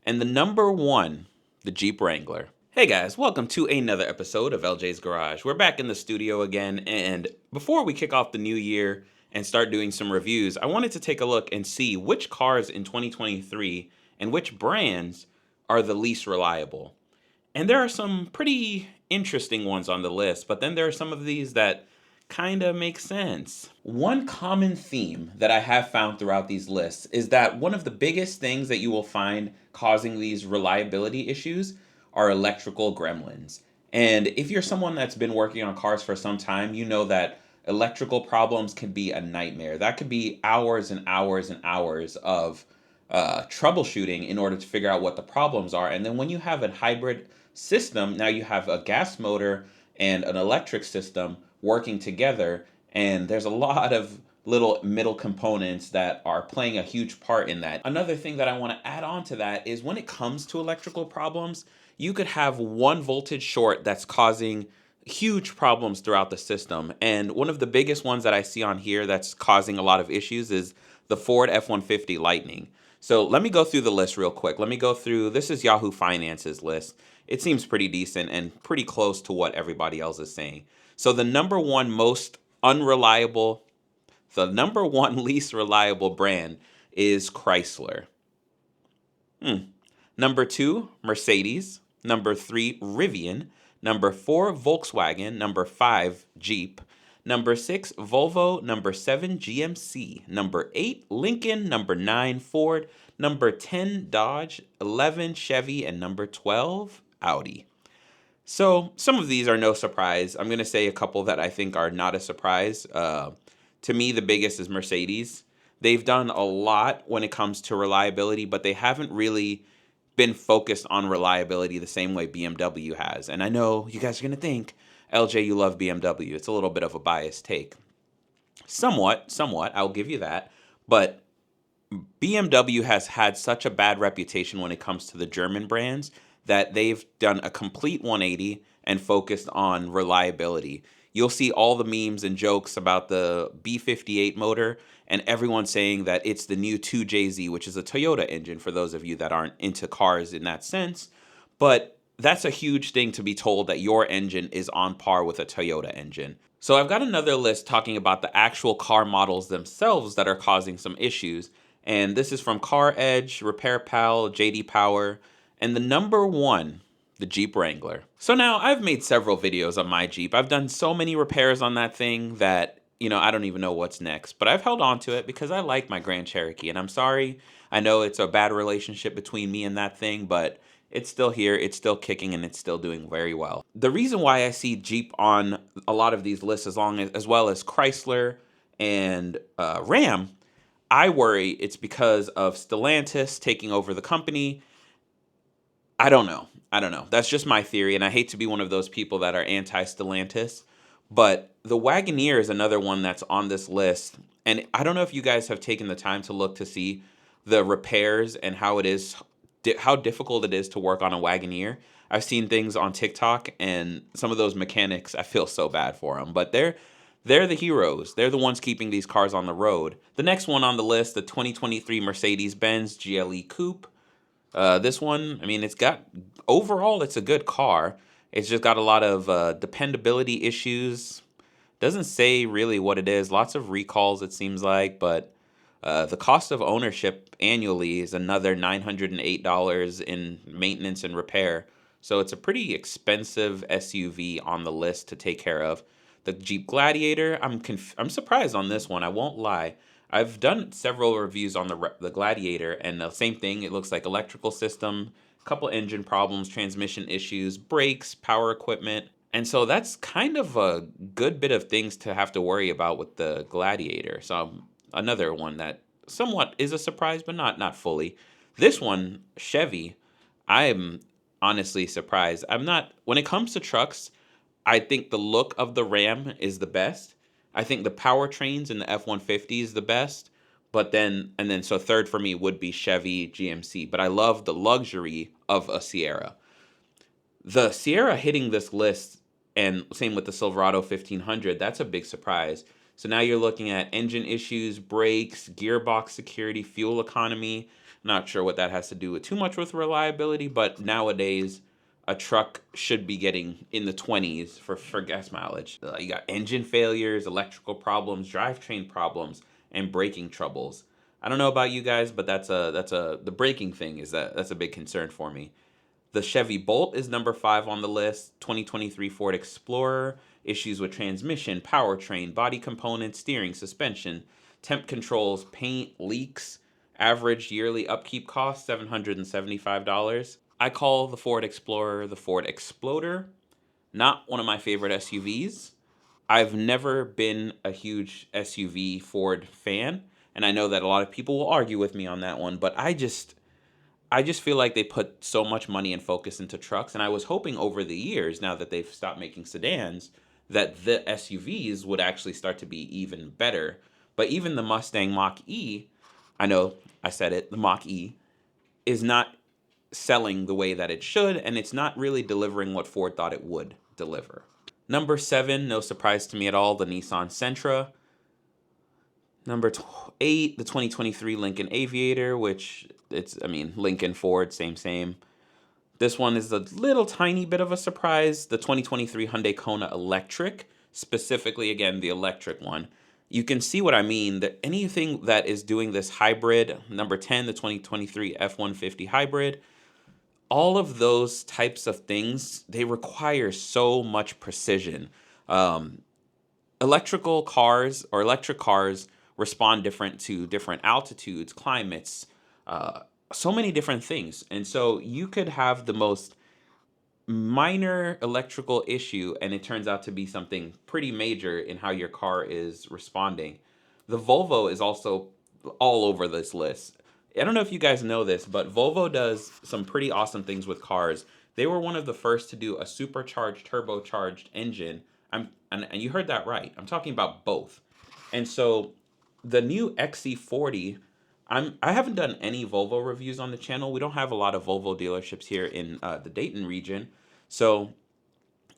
And the number one, the Jeep Wrangler. Hey guys, welcome to another episode of LJ's Garage. We're back in the studio again, and before we kick off the new year and start doing some reviews, I wanted to take a look and see which cars in 2023 and which brands are the least reliable. And there are some pretty interesting ones on the list, but then there are some of these that kind of make sense. One common theme that I have found throughout these lists is that one of the biggest things that you will find causing these reliability issues are electrical gremlins. And if you're someone that's been working on cars for some time, you know that electrical problems can be a nightmare. That could be hours and hours and hours of troubleshooting in order to figure out what the problems are. And then when you have a hybrid system, now you have a gas motor and an electric system working together, and there's a lot of little middle components that are playing a huge part in that. Another thing that I want to add on to that is when it comes to electrical problems, you could have one voltage short that's causing huge problems throughout the system. And one of the biggest ones that I see on here that's causing a lot of issues is the Ford F-150 Lightning. So let me go through the list real quick. Let me go through, this is Yahoo Finance's list. It seems pretty decent and pretty close to what everybody else is saying. So the number one most unreliable, the number one least reliable brand is Chrysler. Number two, Mercedes. Number three, Rivian. Number four, Volkswagen. Number five, Jeep. Number six, Volvo. Number seven, GMC. Number eight, Lincoln. Number nine, Ford. Number 10, Dodge. 11, Chevy. And number 12, Audi. So some of these are no surprise. I'm going to say a couple that I think are not a surprise. To me, the biggest is Mercedes. They've done a lot when it comes to reliability, but they haven't really been focused on reliability the same way BMW has. And I know you guys are going to think, LJ, you love BMW. It's a little bit of a biased take. Somewhat, I'll give you that. But BMW has had such a bad reputation when it comes to the German brands that they've done a complete 180 and focused on reliability. You'll see all the memes and jokes about the B58 motor and everyone saying that it's the new 2JZ, which is a Toyota engine for those of you that aren't into cars in that sense. But that's a huge thing to be told that your engine is on par with a Toyota engine. So I've got another list talking about the actual car models themselves that are causing some issues. And this is from Car Edge, Repair Pal, JD Power, and the number one, the Jeep Wrangler. So now I've made several videos on my Jeep. I've done so many repairs on that thing that, I don't even know what's next. But I've held on to it because I like my Grand Cherokee. And I'm sorry, I know it's a bad relationship between me and that thing, but it's still here, it's still kicking, and it's still doing very well. The reason why I see Jeep on a lot of these lists as well as Chrysler and Ram, I worry it's because of Stellantis taking over the company. I don't know. That's just my theory, and I hate to be one of those people that are anti-Stellantis, but the Wagoneer is another one that's on this list, and I don't know if you guys have taken the time to look to see the repairs and how difficult it is to work on a Wagoneer. I've seen things on TikTok, and some of those mechanics, I feel so bad for them, but they're the heroes. They're the ones keeping these cars on the road. The next one on the list, the 2023 Mercedes-Benz GLE Coupe. This one, overall, it's a good car. It's just got a lot of dependability issues. Doesn't say really what it is. Lots of recalls, it seems like, but the cost of ownership annually is another $908 in maintenance and repair. So it's a pretty expensive SUV on the list to take care of. The Jeep Gladiator, I'm surprised on this one, I won't lie. I've done several reviews on the Gladiator, and the same thing. It looks like electrical system, a couple engine problems, transmission issues, brakes, power equipment. And so that's kind of a good bit of things to have to worry about with the Gladiator. So another one that somewhat is a surprise, but not fully. This one, Chevy, I'm honestly surprised. When it comes to trucks, I think the look of the Ram is the best. I think the powertrains in the F-150 is the best. So third for me would be Chevy GMC. But I love the luxury of a Sierra. The Sierra hitting this list, and same with the Silverado 1500, that's a big surprise. So now you're looking at engine issues, brakes, gearbox security, fuel economy. Not sure what that has to do with too much with reliability, but nowadays a truck should be getting in the 20s for gas mileage. You got engine failures, electrical problems, drivetrain problems, and braking troubles. I don't know about you guys, but the braking thing that's a big concern for me. The Chevy Bolt is number 5 on the list. 2023 Ford Explorer, issues with transmission, powertrain, body components, steering, suspension, temp controls, paint, leaks, average yearly upkeep cost $775. I call the Ford Explorer the Ford Exploder, not one of my favorite SUVs. I've never been a huge SUV Ford fan, and I know that a lot of people will argue with me on that one, but I just feel like they put so much money and focus into trucks, and I was hoping over the years, now that they've stopped making sedans, that the SUVs would actually start to be even better. But even the Mustang Mach-E, I know I said it, the Mach-E, is not selling the way that it should, and it's not really delivering what Ford thought it would deliver. Number 7, no surprise to me at all, the Nissan Sentra. Number 8, the 2023 Lincoln Aviator, which Lincoln Ford, same. This one is a little tiny bit of a surprise. The 2023 Hyundai Kona Electric, specifically, again, the electric one. You can see what I mean, that anything that is doing this hybrid, number 10, the 2023 F-150 hybrid, all of those types of things, they require so much precision. Um, Electrical cars or electric cars respond different to different altitudes, climates, uh, so many different things. And so you could have the most minor electrical issue and it turns out to be something pretty major in how your car is responding. The Volvo is also all over this list. I don't know if you guys know this, but Volvo does some pretty awesome things with cars. They were one of the first to do a supercharged, turbocharged engine. And you heard that right. I'm talking about both. And so the new XC40, I haven't done any Volvo reviews on the channel. We don't have a lot of Volvo dealerships here in the Dayton region, so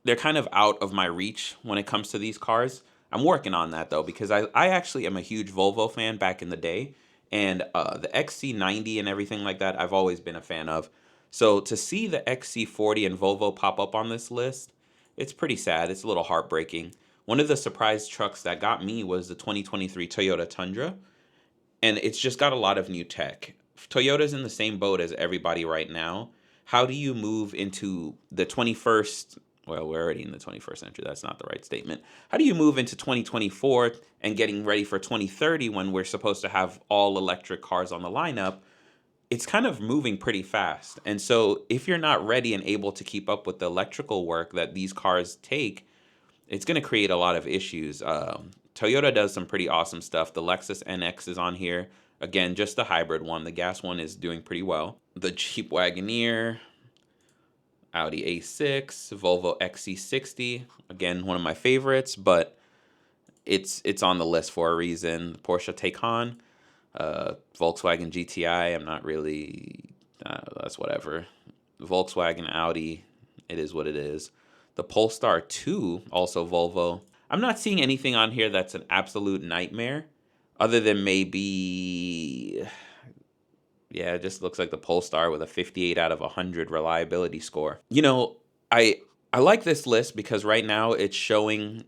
they're kind of out of my reach when it comes to these cars. I'm working on that though, because I actually am a huge Volvo fan back in the day, and the XC90 and everything like that, I've always been a fan of. So to see the XC40 and Volvo pop up on this list, it's pretty sad. It's a little heartbreaking. One of the surprise trucks that got me was the 2023 Toyota Tundra, and it's just got a lot of new tech. Toyota's in the same boat as everybody right now. How do you move into the 21st? Well, we're already in the 21st century. That's not the right statement. How do you move into 2024 and getting ready for 2030 when we're supposed to have all electric cars on the lineup? It's kind of moving pretty fast. And so if you're not ready and able to keep up with the electrical work that these cars take, it's going to create a lot of issues. Toyota does some pretty awesome stuff. The Lexus NX is on here. Again, just the hybrid one. The gas one is doing pretty well. The Jeep Wagoneer, Audi A6, Volvo XC60. Again, one of my favorites, but it's on the list for a reason. Porsche Taycan, Volkswagen GTI. I'm not really. That's whatever. Volkswagen, Audi. It is what it is. The Polestar 2, also Volvo. I'm not seeing anything on here that's an absolute nightmare, other than maybe, yeah, it just looks like the Polestar with a 58 out of 100 reliability score. I like this list because right now it's showing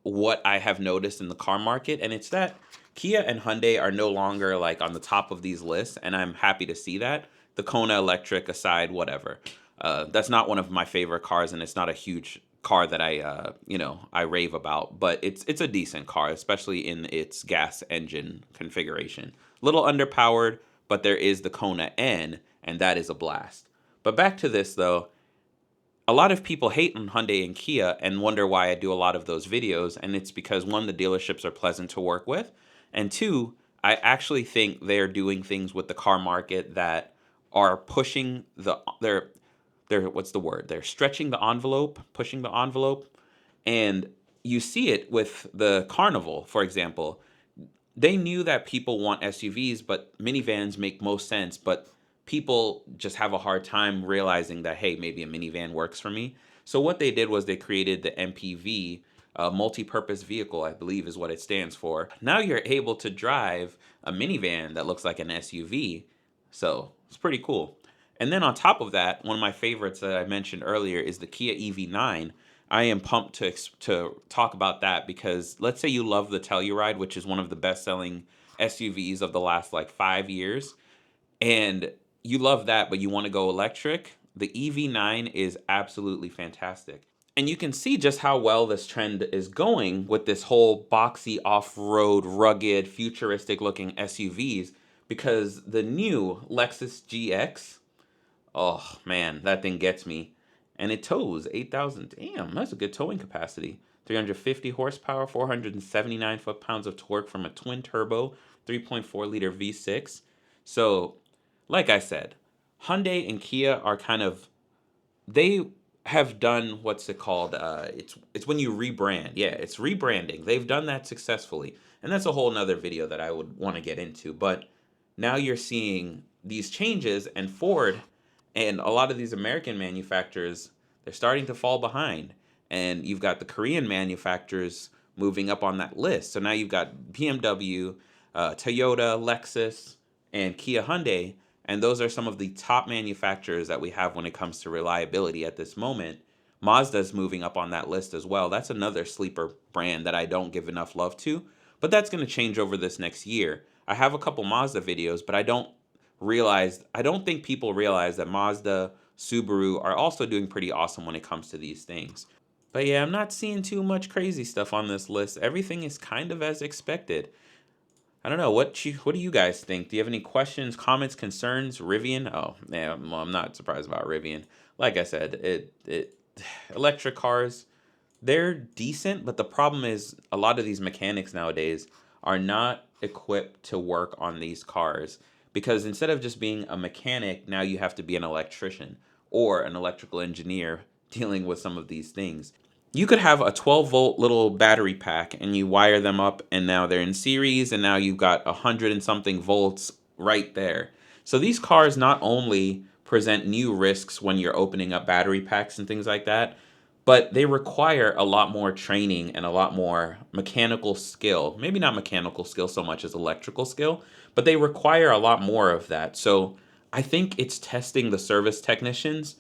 what I have noticed in the car market, and it's that Kia and Hyundai are no longer like on the top of these lists, and I'm happy to see that. The Kona Electric aside, whatever. That's not one of my favorite cars, and it's not a huge car that I rave about, but it's a decent car, especially in its gas engine configuration. A little underpowered, but there is the Kona N, and that is a blast. But back to this though, a lot of people hate on Hyundai and Kia and wonder why I do a lot of those videos, and it's because one, the dealerships are pleasant to work with, and two, I actually think they're doing things with the car market that are pushing they're what's the word? They're stretching the envelope, pushing the envelope, and you see it with the Carnival, for example. They knew that people want SUVs, but minivans make most sense, but people just have a hard time realizing that, hey, maybe a minivan works for me. So what they did was they created the MPV, multi-purpose vehicle, I believe is what it stands for. Now you're able to drive a minivan that looks like an SUV So it's pretty cool. And then on top of that, one of my favorites that I mentioned earlier is the Kia EV9. I am pumped to talk about that because let's say you love the Telluride, which is one of the best-selling SUVs of the last like 5 years, and you love that, but you want to go electric. The EV9 is absolutely fantastic. And you can see just how well this trend is going with this whole boxy, off-road, rugged, futuristic-looking SUVs because the new Lexus GX, oh man, that thing gets me. And it tows 8,000. Damn, that's a good towing capacity. 350 horsepower, 479 foot-pounds of torque from a twin-turbo 3.4-liter V6. So, like I said, Hyundai and Kia are kind of they have done what's it called? It's when you rebrand. Yeah, it's rebranding. They've done that successfully, and that's a whole nother video that I would want to get into. But now you're seeing these changes, and Ford and a lot of these American manufacturers they're starting to fall behind, and you've got the Korean manufacturers moving up on that list. So now you've got BMW, Toyota, Lexus, and Kia Hyundai, and those are some of the top manufacturers that we have when it comes to reliability at this moment. Mazda's moving up on that list as well. That's another sleeper brand that I don't give enough love to, but that's going to change over this next year. I have a couple Mazda videos, but I don't think people realize that Mazda, Subaru are also doing pretty awesome when it comes to these things. But yeah, I'm not seeing too much crazy stuff on this list. Everything is kind of as expected. I don't know. What do you guys think? Do you have any questions, comments, concerns? Rivian? Oh, yeah, well, I'm not surprised about Rivian. Like I said, it electric cars, they're decent, but the problem is a lot of these mechanics nowadays are not equipped to work on these cars because instead of just being a mechanic, now you have to be an electrician or an electrical engineer dealing with some of these things. You could have a 12-volt little battery pack and you wire them up and now they're in series and now you've got 100 and something volts right there. So these cars not only present new risks when you're opening up battery packs and things like that, but they require a lot more training and a lot more mechanical skill. Maybe not mechanical skill so much as electrical skill, but they require a lot more of that. So I think it's testing the service technicians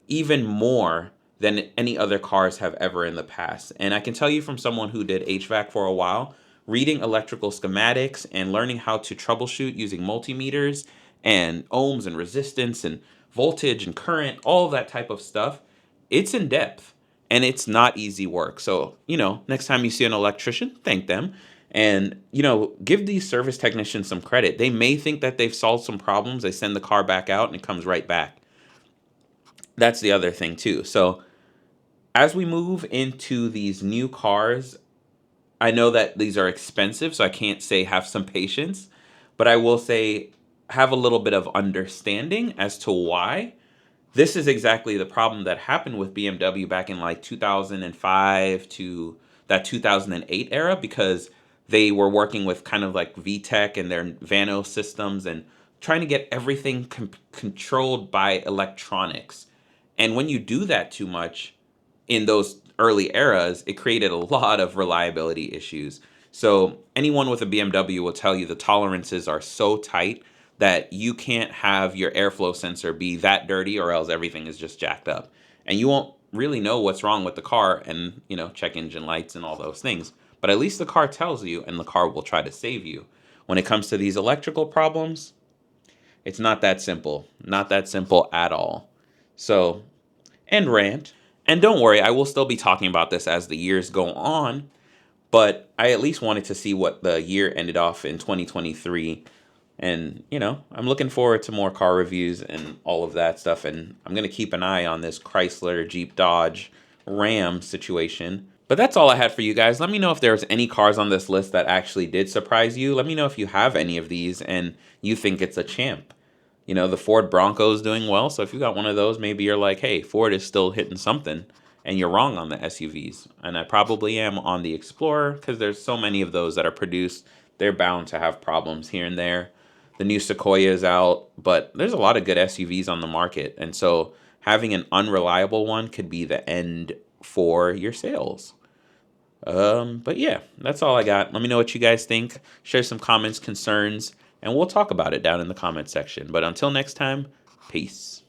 even more than any other cars have ever in the past. And I can tell you from someone who did HVAC for a while, reading electrical schematics and learning how to troubleshoot using multimeters and ohms and resistance and voltage and current, all of that type of stuff, it's in depth and it's not easy work. So, next time you see an electrician, thank them. And, give these service technicians some credit. They may think that they've solved some problems. They send the car back out and it comes right back. That's the other thing too. So as we move into these new cars, I know that these are expensive, so I can't say have some patience, but I will say have a little bit of understanding as to why. This is exactly the problem that happened with BMW back in like 2005 to that 2008 era because they were working with kind of like VTEC and their Vano systems and trying to get everything controlled by electronics. And when you do that too much, in those early eras, it created a lot of reliability issues. So anyone with a BMW will tell you the tolerances are so tight that you can't have your airflow sensor be that dirty or else everything is just jacked up. And you won't really know what's wrong with the car and, check engine lights and all those things. But at least the car tells you and the car will try to save you. When it comes to these electrical problems, it's not that simple. Not that simple at all. So, and rant. And don't worry, I will still be talking about this as the years go on, but I at least wanted to see what the year ended off in 2023. And, I'm looking forward to more car reviews and all of that stuff. And I'm going to keep an eye on this Chrysler, Jeep, Dodge, Ram situation. But that's all I had for you guys. Let me know if there's any cars on this list that actually did surprise you. Let me know if you have any of these and you think it's a champ. The Ford Bronco is doing well. So if you got one of those, maybe you're like, hey, Ford is still hitting something. And you're wrong on the SUVs. And I probably am on the Explorer because there's so many of those that are produced. They're bound to have problems here and there. The new Sequoia is out, but there's a lot of good SUVs on the market. And so having an unreliable one could be the end for your sales. But yeah, that's all I got. Let me know what you guys think. Share some comments, concerns, and we'll talk about it down in the comment section. But until next time, peace.